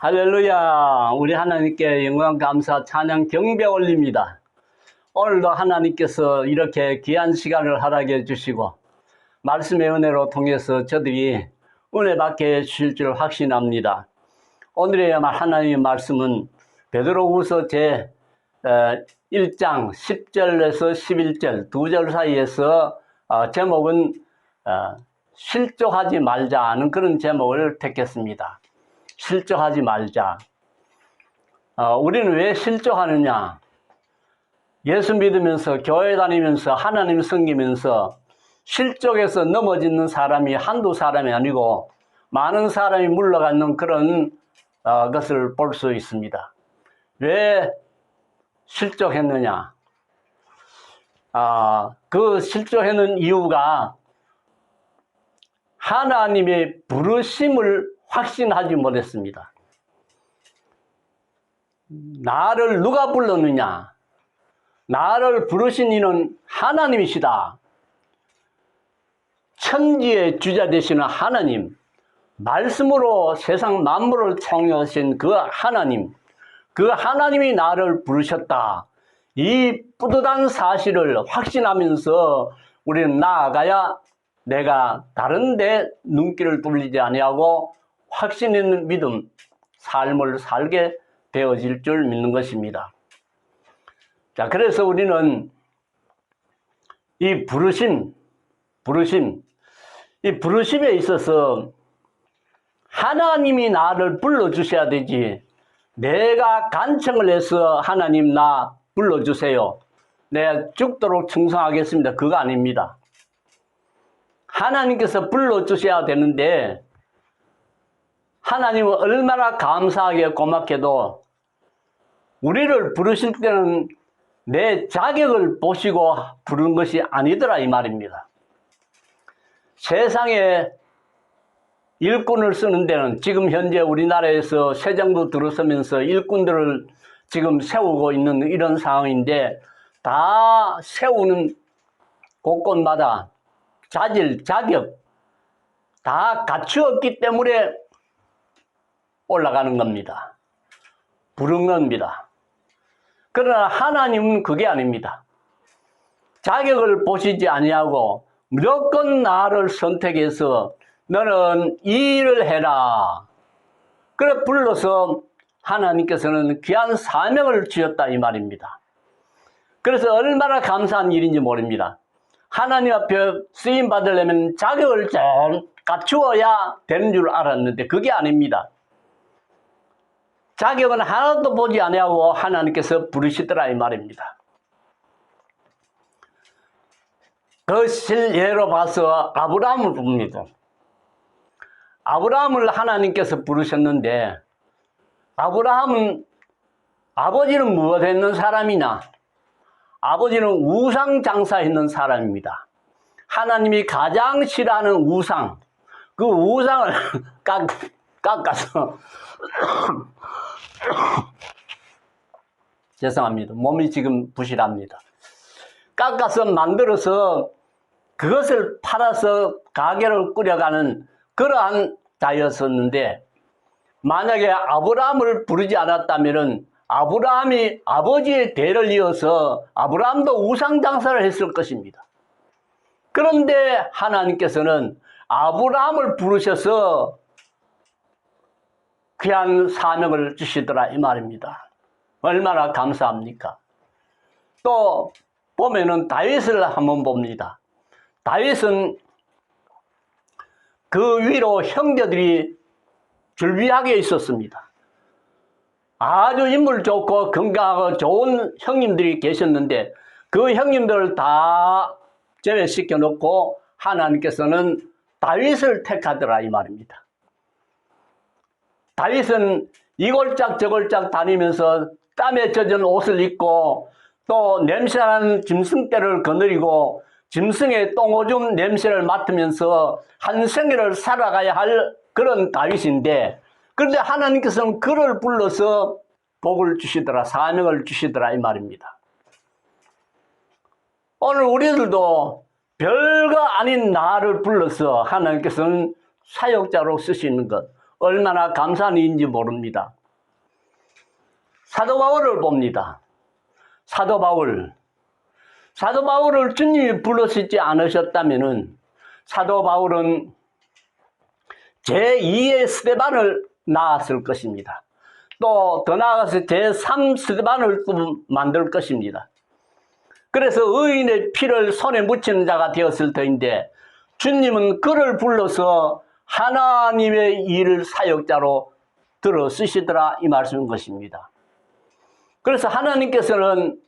할렐루야. 우리 하나님께 영광, 감사, 찬양, 경배 올립니다. 오늘도 하나님께서 이렇게 귀한 시간을 허락해 주시고 말씀의 은혜로 통해서 저들이 은혜 받게 주실 줄 확신합니다. 오늘의 하나님의 말씀은 베드로후서 제 1장 10절에서 11절 두 절 사이에서 제목은 실족하지 말자는 그런 제목을 택했습니다. 실족하지 말자. 우리는 왜 실족하느냐? 예수 믿으면서 교회 다니면서 하나님 섬기면서 실족해서 넘어지는 사람이 한두 사람이 아니고 많은 사람이 물러가는 그런 것을 볼 수 있습니다. 왜 실족했느냐? 그 실족하는 이유가 하나님의 부르심을 확신하지 못했습니다. 나를 누가 불렀느냐? 나를 부르신 이는 하나님이시다. 천지의 주자 되시는 하나님, 말씀으로 세상 만물을 창조하신 그 하나님, 그 하나님이 나를 부르셨다. 이 뿌듯한 사실을 확신하면서 우리는 나아가야 내가 다른 데 눈길을 돌리지 아니하고 확신 있는 믿음, 삶을 살게 되어질 줄 믿는 것입니다. 자, 그래서 우리는 이 부르심에 있어서 하나님이 나를 불러주셔야 되지, 내가 간청을 해서 하나님 나 불러주세요, 내가 죽도록 충성하겠습니다, 그거 아닙니다. 하나님께서 불러주셔야 되는데 하나님은 얼마나 감사하게 고맙게도 우리를 부르실 때는 내 자격을 보시고 부른 것이 아니더라 이 말입니다. 세상에 일꾼을 쓰는 데는 지금 현재 우리나라에서 새 정부 들어서면서 일꾼들을 지금 세우고 있는 이런 상황인데, 다 세우는 곳곳마다 자질, 자격 다 갖추었기 때문에 올라가는 겁니다. 부른 겁니다. 그러나 하나님은 그게 아닙니다. 자격을 보시지 아니하고 무조건 나를 선택해서 너는 이 일을 해라. 그래 불러서 하나님께서는 귀한 사명을 주셨다 이 말입니다. 그래서 얼마나 감사한 일인지 모릅니다. 하나님 앞에 쓰임 받으려면 자격을 좀 갖추어야 되는 줄 알았는데 그게 아닙니다. 자격은 하나도 보지 아니하고 하나님께서 부르시더라 이 말입니다. 그 실예로 봐서 아브라함을 봅니다. 아브라함을 하나님께서 부르셨는데, 아브라함은 아버지는 무엇 했는 사람이냐? 아버지는 우상 장사했는 사람입니다. 하나님이 가장 싫어하는 우상, 그 우상을 깎아서 죄송합니다. 몸이 지금 부실합니다. 깎아서 만들어서 그것을 팔아서 가게를 꾸려가는 그러한 자였었는데, 만약에 아브라함을 부르지 않았다면 아브라함이 아버지의 대를 이어서 아브라함도 우상 장사를 했을 것입니다. 그런데 하나님께서는 아브라함을 부르셔서 귀한 사명을 주시더라 이 말입니다. 얼마나 감사합니까? 또 보면은 다윗을 한번 봅니다. 다윗은 그 위로 형제들이 줄비하게 있었습니다. 아주 인물 좋고 건강하고 좋은 형님들이 계셨는데 그 형님들을 다 제외시켜 놓고 하나님께서는 다윗을 택하더라 이 말입니다. 다윗은 이골짝 저골짝 다니면서 땀에 젖은 옷을 입고 또 냄새나는 짐승떼를 거느리고 짐승의 똥오줌 냄새를 맡으면서 한 생애를 살아가야 할 그런 다윗인데, 그런데 하나님께서는 그를 불러서 복을 주시더라, 사명을 주시더라 이 말입니다. 오늘 우리들도 별거 아닌 나를 불러서 하나님께서는 사역자로 쓰시는 것, 얼마나 감사한 일인지 모릅니다. 사도 바울을 봅니다. 사도 바울을 주님이 불러시지 않으셨다면은 사도 바울은 제2의 스데반을 낳았을 것입니다. 또 더 나아가서 제3 스데반을 또 만들 것입니다. 그래서 의인의 피를 손에 묻히는 자가 되었을 터인데 주님은 그를 불러서 하나님의 일 사역자로 들어 쓰시더라 이 말씀인 것입니다. 그래서 하나님께서는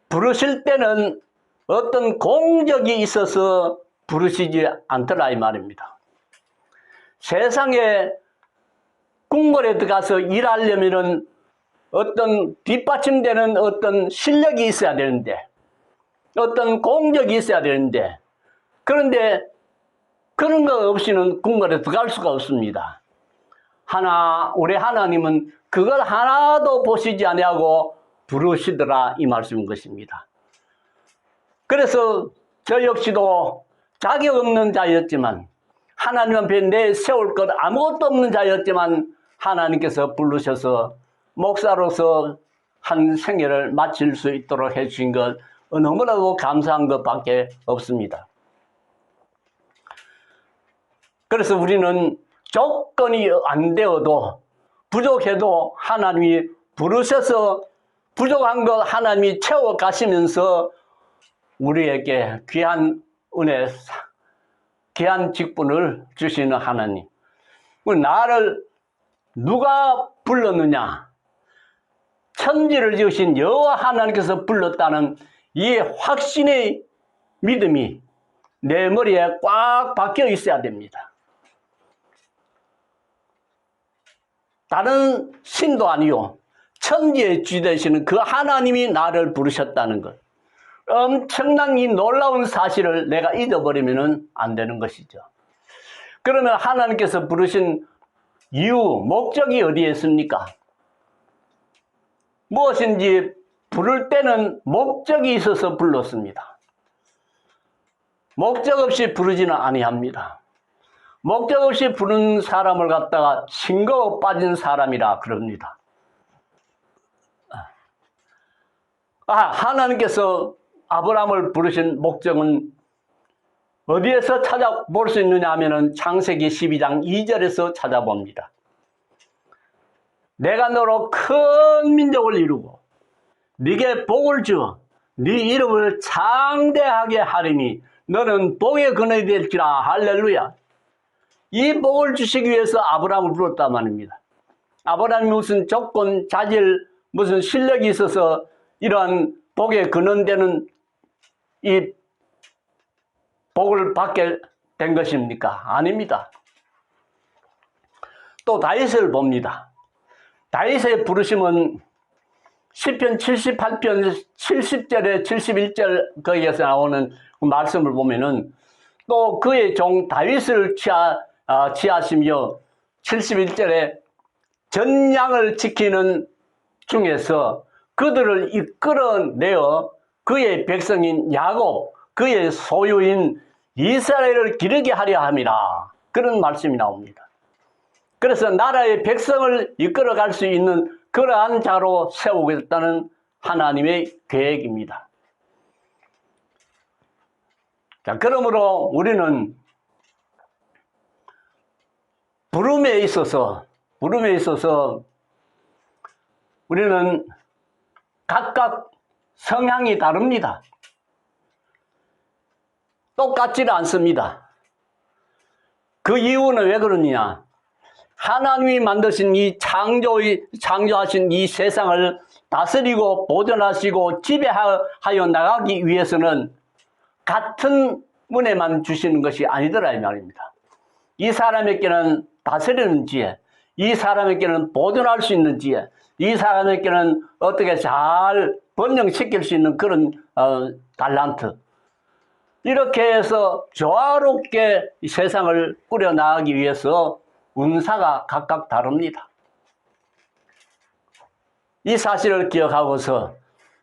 부르실 때는 어떤 공적이 있어서 부르시지 않더라 이 말입니다. 세상에 궁궐에 들어가서 일하려면은 어떤 뒷받침되는 어떤 실력이 있어야 되는데 어떤 공적이 있어야 되는데 그런데 그런 거 없이는 궁궐에 들어갈 수가 없습니다. 우리 하나님은 그걸 하나도 보시지 아니하고 부르시더라 이 말씀인 것입니다. 그래서 저 역시도 자격 없는 자였지만 하나님 앞에 내세울 것 아무것도 없는 자였지만 하나님께서 부르셔서 목사로서 한 생애를 마칠 수 있도록 해주신 것 너무나도 감사한 것밖에 없습니다. 그래서 우리는 조건이 안 되어도 부족해도 하나님이 부르셔서 부족한 것 하나님이 채워가시면서 우리에게 귀한 은혜, 귀한 직분을 주시는 하나님. 나를 누가 불렀느냐? 천지를 지으신 여호와 하나님께서 불렀다는 이 확신의 믿음이 내 머리에 꽉 박혀 있어야 됩니다. 다른 신도 아니요. 천지의 주 되시는 그 하나님이 나를 부르셨다는 것. 엄청난 이 놀라운 사실을 내가 잊어버리면 안 되는 것이죠. 그러면 하나님께서 부르신 이유, 목적이 어디에 있습니까? 무엇인지 부를 때는 목적이 있어서 불렀습니다. 목적 없이 부르지는 아니합니다. 목적 없이 부른 사람을 갖다가 싱거워 빠진 사람이라 그럽니다. 하나님께서 아브라함을 부르신 목적은 어디에서 찾아볼 수 있느냐 하면 창세기 12장 2절에서 찾아봅니다. 내가 너로 큰 민족을 이루고 네게 복을 주어 네 이름을 창대하게 하리니 너는 복의 근원이 될지라. 할렐루야. 이 복을 주시기 위해서 아브라함을 불렀단 말입니다. 아브라함이 무슨 조건, 자질, 무슨 실력이 있어서 이러한 복의 근원되는 이 복을 받게 된 것입니까? 아닙니다. 또 다윗을 봅니다. 다윗의 부르심은 시편 78편 70절에 71절 거기에서 나오는 그 말씀을 보면은 또 그의 종 다윗을 취하시며 71절에 전양을 지키는 중에서 그들을 이끌어내어 그의 백성인 야곱, 그의 소유인 이스라엘을 기르게 하려 함이라. 그런 말씀이 나옵니다. 그래서 나라의 백성을 이끌어갈 수 있는 그러한 자로 세우겠다는 하나님의 계획입니다. 자, 그러므로 우리는 부름에 있어서 우리는 각각 성향이 다릅니다. 똑같지는 않습니다. 그 이유는 왜 그러느냐? 하나님이 만드신 이 창조하신 이 세상을 다스리고 보존하시고 지배하여 나가기 위해서는 같은 은혜만 주시는 것이 아니더라 이 말입니다. 이 사람에게는 다스리는 지혜, 이 사람에게는 보존할 수 있는 지혜, 이 사람에게는 어떻게 잘 번영시킬 수 있는 그런 달란트, 이렇게 해서 조화롭게 이 세상을 꾸려나가기 위해서 은사가 각각 다릅니다. 이 사실을 기억하고서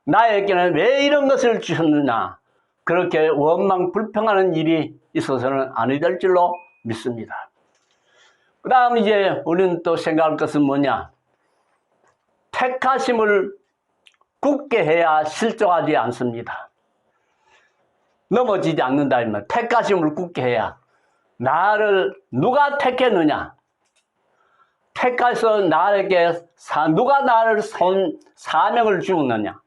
나에게는 왜 이런 것을 주셨느냐, 그렇게 원망 불평하는 일이 있어서는 아니 될 줄로 믿습니다. 그 다음 이제 우리는 또 생각할 것은 뭐냐? 택하심을 굳게 해야 실족하지 않습니다. 넘어지지 않는다 이면 택하심을 굳게 해야. 나를 누가 택했느냐? 택해서 나에게 누가 나를 사명을 주었느냐?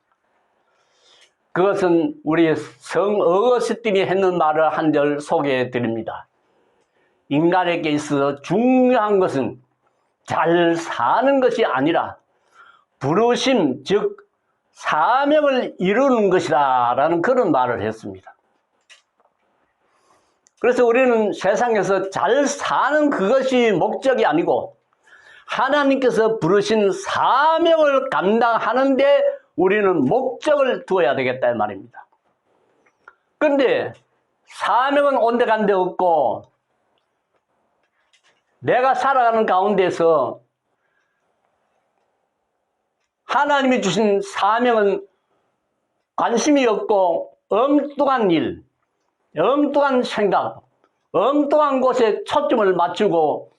그것은 우리 성 어거스틴이 했는 말을 한 절 소개해 드립니다. 인간에게 있어서 중요한 것은 잘 사는 것이 아니라 부르심, 즉 사명을 이루는 것이다 라는 그런 말을 했습니다. 그래서 우리는 세상에서 잘 사는 그것이 목적이 아니고 하나님께서 부르신 사명을 감당하는데 우리는 목적을 두어야 되겠다 이 말입니다. 그런데 사명은 온데간데 없고 내가 살아가는 가운데서 하나님이 주신 사명은 관심이 없고 엉뚱한 일, 엉뚱한 생각, 엉뚱한 곳에 초점을 맞추고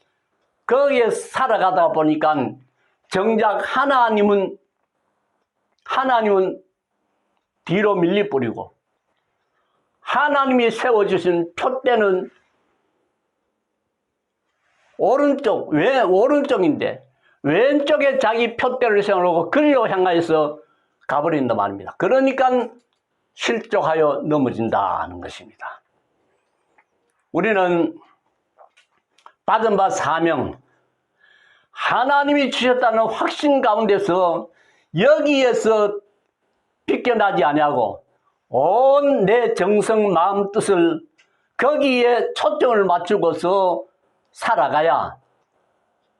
거기에 살아가다 보니까 정작 하나님은 뒤로 밀려버리고 하나님이 세워주신 표대는 왜 오른쪽인데 왼쪽에 자기 표대를 세워놓고 그리로 향하여서 가버린단 말입니다. 그러니까 실족하여 넘어진다는 것입니다. 우리는 받은 바 사명, 하나님이 주셨다는 확신 가운데서 여기에서 비껴나지 아니하고 온 내 정성 마음 뜻을 거기에 초점을 맞추고서 살아가야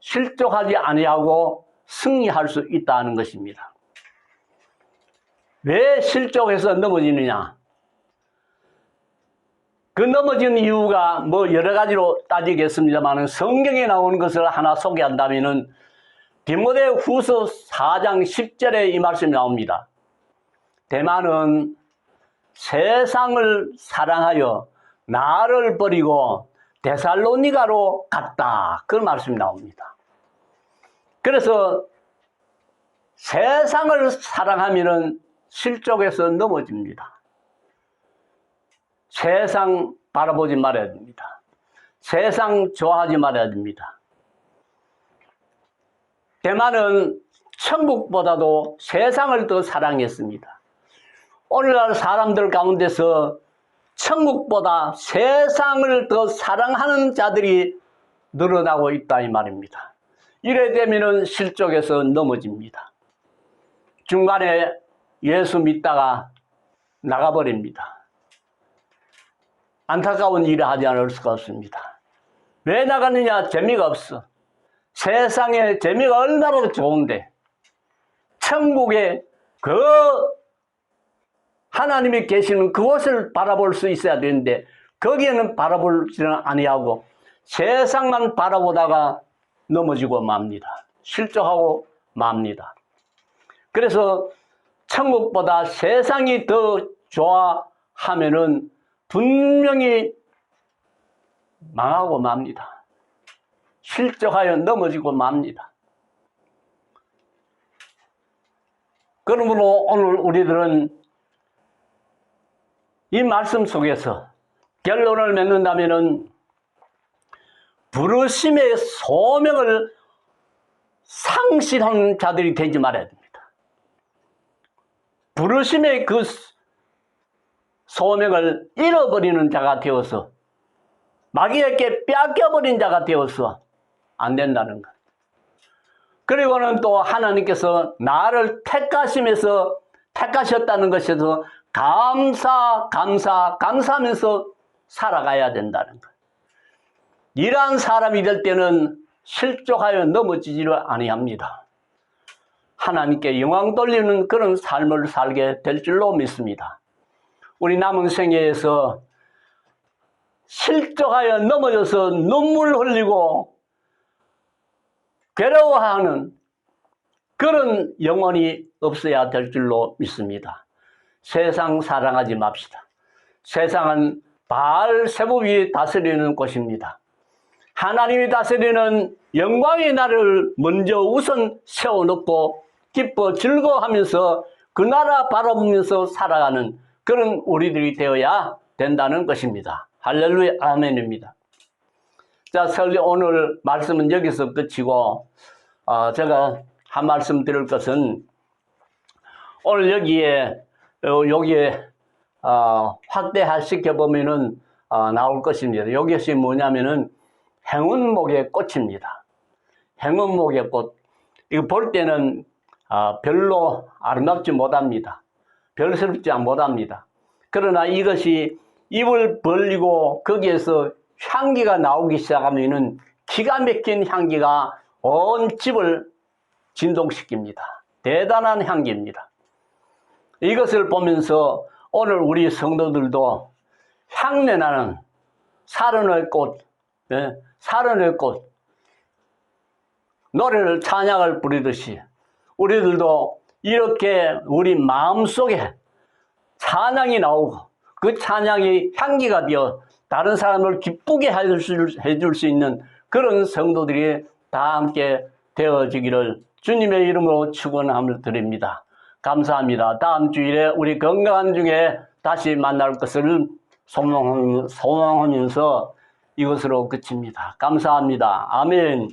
실족하지 아니하고 승리할 수 있다는 것입니다. 왜 실족해서 넘어지느냐? 그 넘어진 이유가 뭐 여러 가지로 따지겠습니다만 성경에 나오는 것을 하나 소개한다면은 디모데후서 4장 10절에 이 말씀이 나옵니다. 대만은 세상을 사랑하여 나를 버리고 데살로니가로 갔다. 그 말씀이 나옵니다. 그래서 세상을 사랑하면은 실족해서 넘어집니다. 세상 바라보지 말아야 됩니다. 세상 좋아하지 말아야 됩니다. 대만은 천국보다도 세상을 더 사랑했습니다. 오늘날 사람들 가운데서 천국보다 세상을 더 사랑하는 자들이 늘어나고 있다 이 말입니다. 이래 되면은 실족해서 넘어집니다. 중간에 예수 믿다가 나가버립니다. 안타까운 일을 하지 않을 수가 없습니다. 왜 나가느냐? 재미가 없어. 세상에 재미가 얼마나 좋은데 천국에 그 하나님이 계시는 그곳을 바라볼 수 있어야 되는데 거기에는 바라보지는 아니하고 세상만 바라보다가 넘어지고 맙니다. 실족하고 맙니다. 그래서 천국보다 세상이 더 좋아하면은 분명히 망하고 맙니다. 실족하여 넘어지고 맙니다. 그러므로 오늘 우리들은 이 말씀 속에서 결론을 맺는다면은 부르심의 소명을 상실한 자들이 되지 말아야 됩니다. 부르심의 그 소명을 잃어버리는 자가 되어서 마귀에게 뺏겨버린 자가 되어서 안 된다는 것. 그리고는 또 하나님께서 나를 택하셨다는 것에서 감사하면서 살아가야 된다는 것. 이러한 사람이 될 때는 실족하여 넘어지지를 아니합니다. 하나님께 영광 돌리는 그런 삶을 살게 될 줄로 믿습니다. 우리 남은 생애에서 실족하여 넘어져서 눈물 흘리고 괴로워하는 그런 영혼이 없어야 될 줄로 믿습니다. 세상 사랑하지 맙시다. 세상은 바알세부이 다스리는 곳입니다. 하나님이 다스리는 영광의 날을 먼저 우선 세워놓고 기뻐 즐거워하면서 그 나라 바라보면서 살아가는 그런 우리들이 되어야 된다는 것입니다. 할렐루야, 아멘입니다. 자, 오늘 말씀은 여기서 끝이고, 제가 한 말씀 드릴 것은 오늘 여기에 확대화 시켜보면은 나올 것입니다. 이것이 뭐냐면은 행운목의 꽃입니다. 행운목의 꽃. 이거 볼 때는 별로 아름답지 못합니다. 별스럽지 못합니다. 그러나 이것이 입을 벌리고 거기에서 향기가 나오기 시작하면은 기가 막힌 향기가 온 집을 진동시킵니다. 대단한 향기입니다. 이것을 보면서 오늘 우리 성도들도 향내나는 사른의 꽃, 사른의 꽃, 노래를 찬양을 부르듯이 우리들도 이렇게 우리 마음속에 찬양이 나오고 그 찬양이 향기가 되어 다른 사람을 기쁘게 해줄 수 있는 그런 성도들이 다 함께 되어지기를 주님의 이름으로 축원함을 드립니다. 감사합니다. 다음 주일에 우리 건강한 중에 다시 만날 것을 소망하면서 이것으로 그칩니다. 감사합니다. 아멘.